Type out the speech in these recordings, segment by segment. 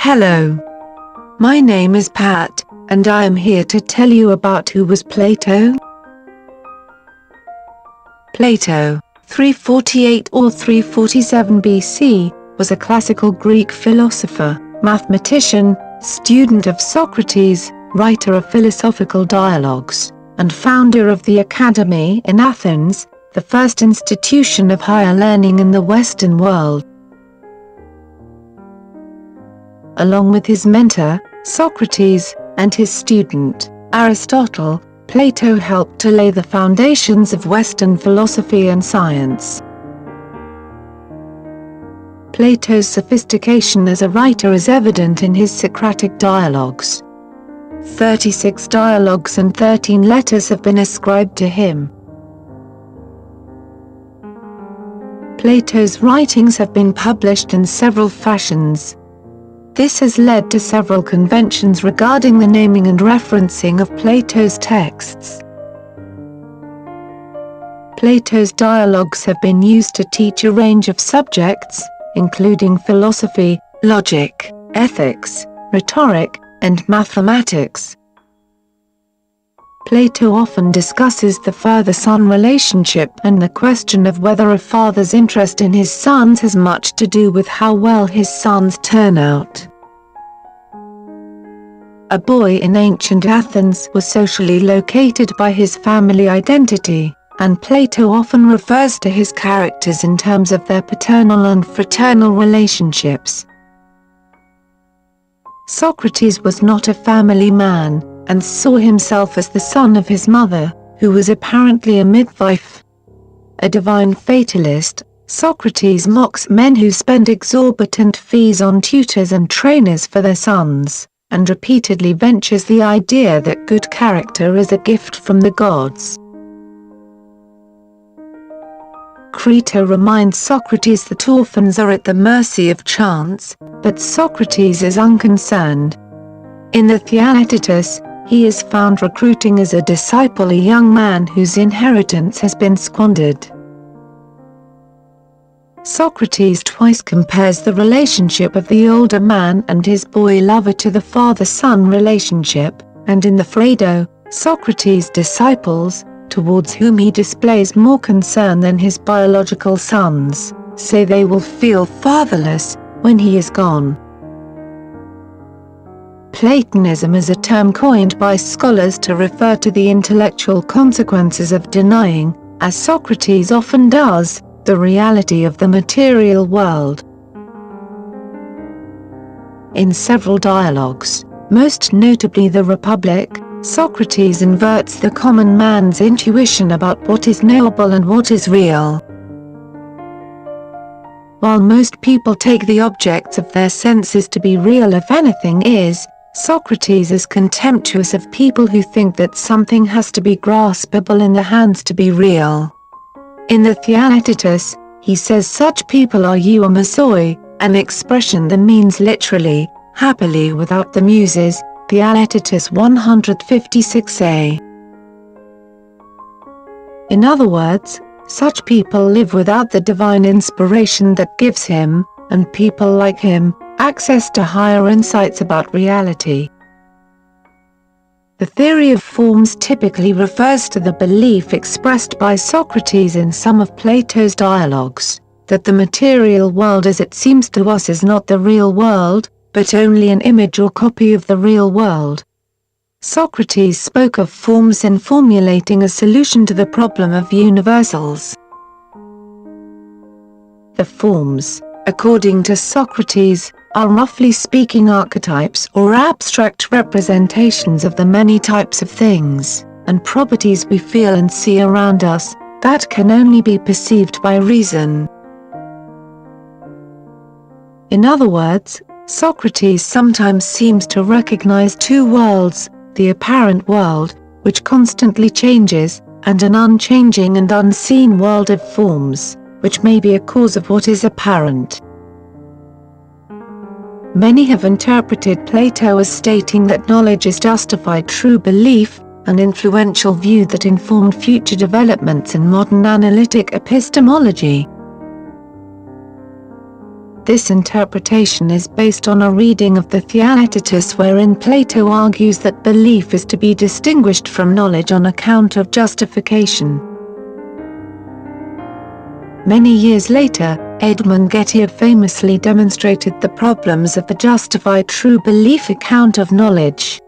Hello. My name is Pat, and I am here to tell you about who was Plato. Plato, 348 or 347 BC, was a classical Greek philosopher, mathematician, student of Socrates, writer of philosophical dialogues, and founder of the Academy in Athens, the first institution of higher learning in the Western world. Along with his mentor, Socrates, and his student, Aristotle, Plato helped to lay the foundations of Western philosophy and science. Plato's sophistication as a writer is evident in his Socratic dialogues. 36 dialogues and 13 letters have been ascribed to him. Plato's writings have been published in several fashions. This has led to several conventions regarding the naming and referencing of Plato's texts. Plato's dialogues have been used to teach a range of subjects, including philosophy, logic, ethics, rhetoric, and mathematics. Plato often discusses the father-son relationship and the question of whether a father's interest in his sons has much to do with how well his sons turn out. A boy in ancient Athens was socially located by his family identity, and Plato often refers to his characters in terms of their paternal and fraternal relationships. Socrates was not a family man, and saw himself as the son of his mother, who was apparently a midwife. A divine fatalist, Socrates mocks men who spend exorbitant fees on tutors and trainers for their sons, and repeatedly ventures the idea that good character is a gift from the gods. Crito reminds Socrates that orphans are at the mercy of chance, but Socrates is unconcerned. In the Theaetetus, he is found recruiting as a disciple a young man whose inheritance has been squandered. Socrates twice compares the relationship of the older man and his boy lover to the father-son relationship, and in the Phaedo, Socrates' disciples, towards whom he displays more concern than his biological sons, say they will feel fatherless when he is gone. Platonism is a term coined by scholars to refer to the intellectual consequences of denying, as Socrates often does, the reality of the material world. In several dialogues, most notably the Republic, Socrates inverts the common man's intuition about what is knowable and what is real. While most people take the objects of their senses to be real if anything is, Socrates is contemptuous of people who think that something has to be graspable in the hands to be real. In the Theaetetus, he says such people are euomosoi, an expression that means literally, happily without the muses, Theaetetus 156a. In other words, such people live without the divine inspiration that gives him, and people like him, access to higher insights about reality. The theory of forms typically refers to the belief expressed by Socrates in some of Plato's dialogues, that the material world as it seems to us is not the real world, but only an image or copy of the real world. Socrates spoke of forms in formulating a solution to the problem of universals. The forms, according to Socrates, are roughly speaking archetypes or abstract representations of the many types of things and properties we feel and see around us, that can only be perceived by reason. In other words, Socrates sometimes seems to recognize two worlds, the apparent world, which constantly changes, and an unchanging and unseen world of forms, which may be a cause of what is apparent. Many have interpreted Plato as stating that knowledge is justified true belief, an influential view that informed future developments in modern analytic epistemology. This interpretation is based on a reading of the Theaetetus wherein Plato argues that belief is to be distinguished from knowledge on account of justification. Many years later, Edmund Gettier famously demonstrated the problems of the justified true belief account of knowledge.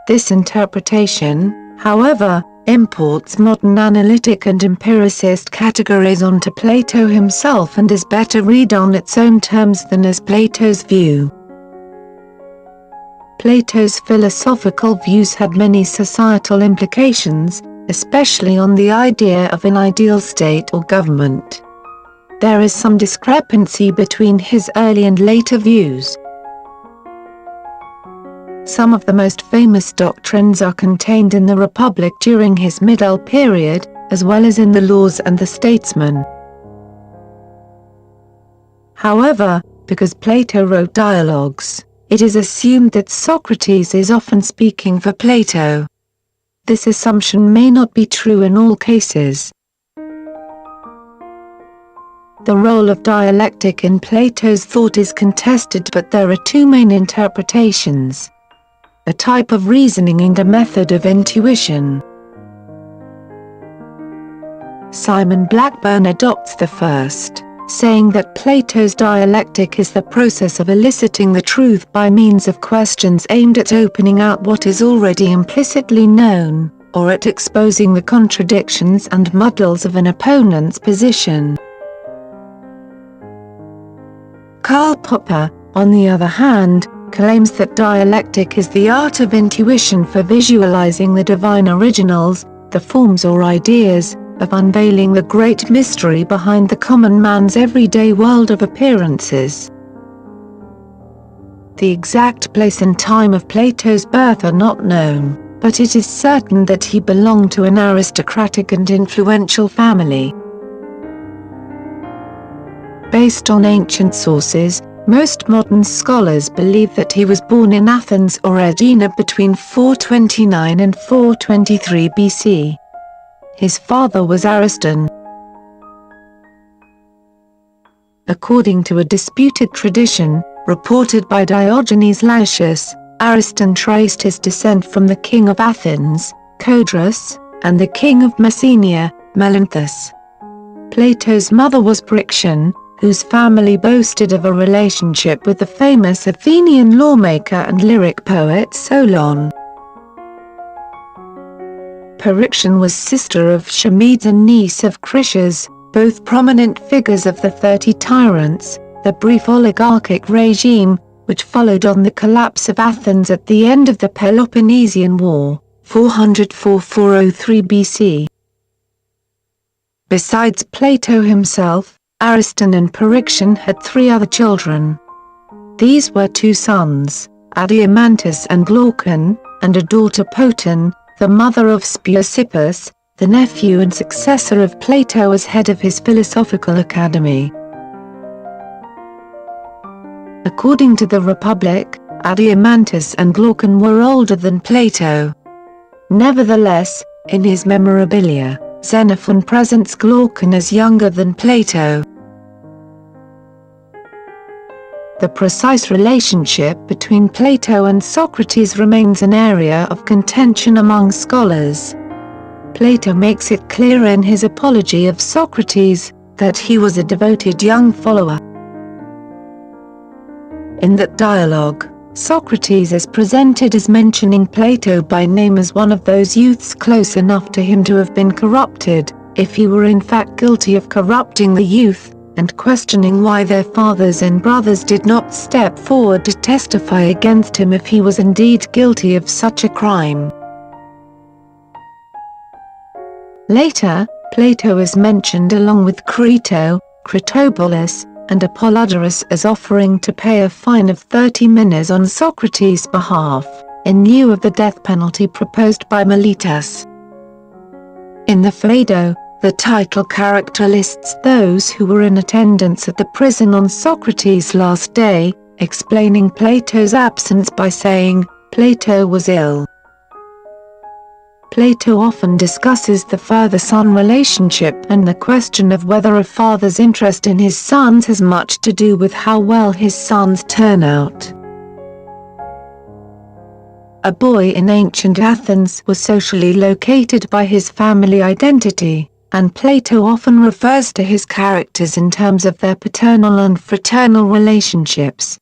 This interpretation, however, imports modern analytic and empiricist categories onto Plato himself and is better read on its own terms than as Plato's view. Plato's philosophical views had many societal implications, especially on the idea of an ideal state or government. There is some discrepancy between his early and later views. Some of the most famous doctrines are contained in the Republic during his Middle period, as well as in the Laws and the Statesman. However, because Plato wrote dialogues, it is assumed that Socrates is often speaking for Plato. This assumption may not be true in all cases. The role of dialectic in Plato's thought is contested, but there are two main interpretations: a type of reasoning and a method of intuition. Simon Blackburn adopts the first, saying that Plato's dialectic is the process of eliciting the truth by means of questions aimed at opening out what is already implicitly known, or at exposing the contradictions and muddles of an opponent's position. Karl Popper, on the other hand, claims that dialectic is the art of intuition for visualizing the divine originals, the forms or ideas, of unveiling the great mystery behind the common man's everyday world of appearances. The exact place and time of Plato's birth are not known, but it is certain that he belonged to an aristocratic and influential family. Based on ancient sources, most modern scholars believe that he was born in Athens or Aegina between 429 and 423 BC. His father was Ariston. According to a disputed tradition, reported by Diogenes Laertius, Ariston traced his descent from the king of Athens, Codrus, and the king of Messenia, Melanthus. Plato's mother was Pryxian, whose family boasted of a relationship with the famous Athenian lawmaker and lyric poet Solon. Pryxian was sister of Charmides and niece of Critias, both prominent figures of the 30 Tyrants, the brief oligarchic regime, which followed on the collapse of Athens at the end of the Peloponnesian War, 404–403 BC. Besides Plato himself, Ariston and Pryxian had 3 other children. These were 2 sons, Adeimantus and Glaucon, and a daughter Potin, the mother of Speusippus, the nephew and successor of Plato as head of his philosophical academy. According to the Republic, Adeimantus and Glaucon were older than Plato. Nevertheless, in his memorabilia, Xenophon presents Glaucon as younger than Plato. The precise relationship between Plato and Socrates remains an area of contention among scholars. Plato makes it clear in his Apology of Socrates, that he was a devoted young follower. In that dialogue, Socrates is presented as mentioning Plato by name as one of those youths close enough to him to have been corrupted, if he were in fact guilty of corrupting the youth, and questioning why their fathers and brothers did not step forward to testify against him if he was indeed guilty of such a crime. Later, Plato is mentioned along with Crito, Critobulus, and Apollodorus as offering to pay a fine of 30 minas on Socrates' behalf, in lieu of the death penalty proposed by Meletus. In the Phaedo, the title character lists those who were in attendance at the prison on Socrates' last day, explaining Plato's absence by saying, Plato was ill. Plato often discusses the father-son relationship and the question of whether a father's interest in his sons has much to do with how well his sons turn out. A boy in ancient Athens was socially located by his family identity, and Plato often refers to his characters in terms of their paternal and fraternal relationships.